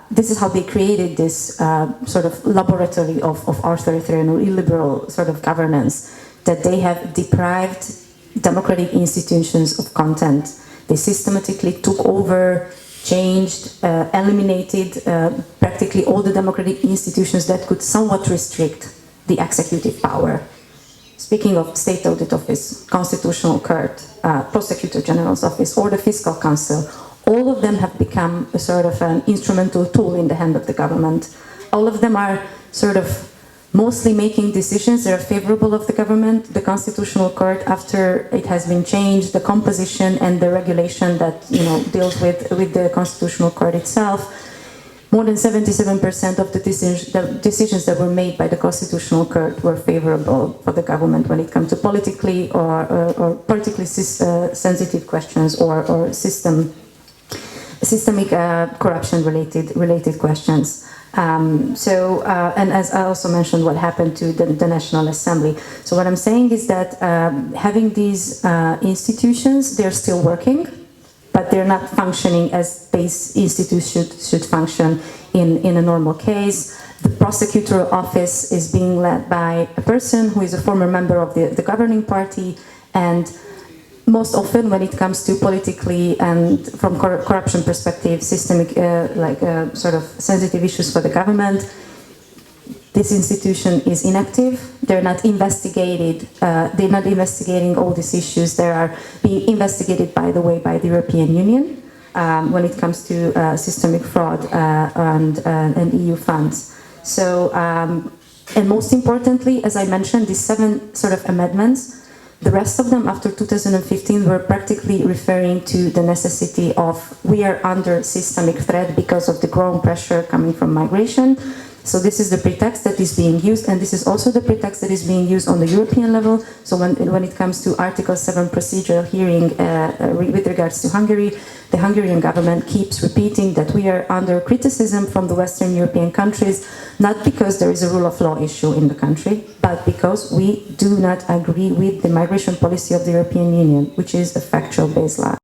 This is how they created this sort of laboratory of authoritarian or illiberal sort of governance, that they have deprived democratic institutions of content. They systematically took over, changed, eliminated practically all the democratic institutions that could somewhat restrict the executive power. Speaking of State Audit Office, Constitutional Court, Prosecutor General's Office, or the Fiscal Council, all of them have become a sort of an instrumental tool in the hand of the government. All of them are sort of mostly making decisions that are favorable of the government. The Constitutional Court, after it has been changed, the composition and the regulation that deals with the Constitutional Court itself, more than 77% of the decisions that were made by the Constitutional Court were favorable for the government when it comes to politically or politically sensitive questions or systemic corruption-related questions. And as I also mentioned, what happened to the National Assembly. So what I'm saying is that having these institutions, they're still working, but they're not functioning as base institutions should function in a normal case. The prosecutor office is being led by a person who is a former member of the governing party, and most often when it comes to politically and from corruption perspective, systemic, sort of sensitive issues for the government, this institution is inactive. They're not investigated. They're not investigating all these issues. They are being investigated, by the way, by the European Union when it comes to systemic fraud and EU funds. So, and most importantly, as I mentioned, these 7 sort of amendments, the rest of them after 2015 were practically referring to the necessity of we are under systemic threat because of the growing pressure coming from migration. So this is the pretext that is being used, and this is also the pretext that is being used on the European level. So when it comes to Article 7 procedural hearing with regards to Hungary, the Hungarian government keeps repeating that we are under criticism from the Western European countries, not because there is a rule of law issue in the country, but because we do not agree with the migration policy of the European Union, which is a factual baseline.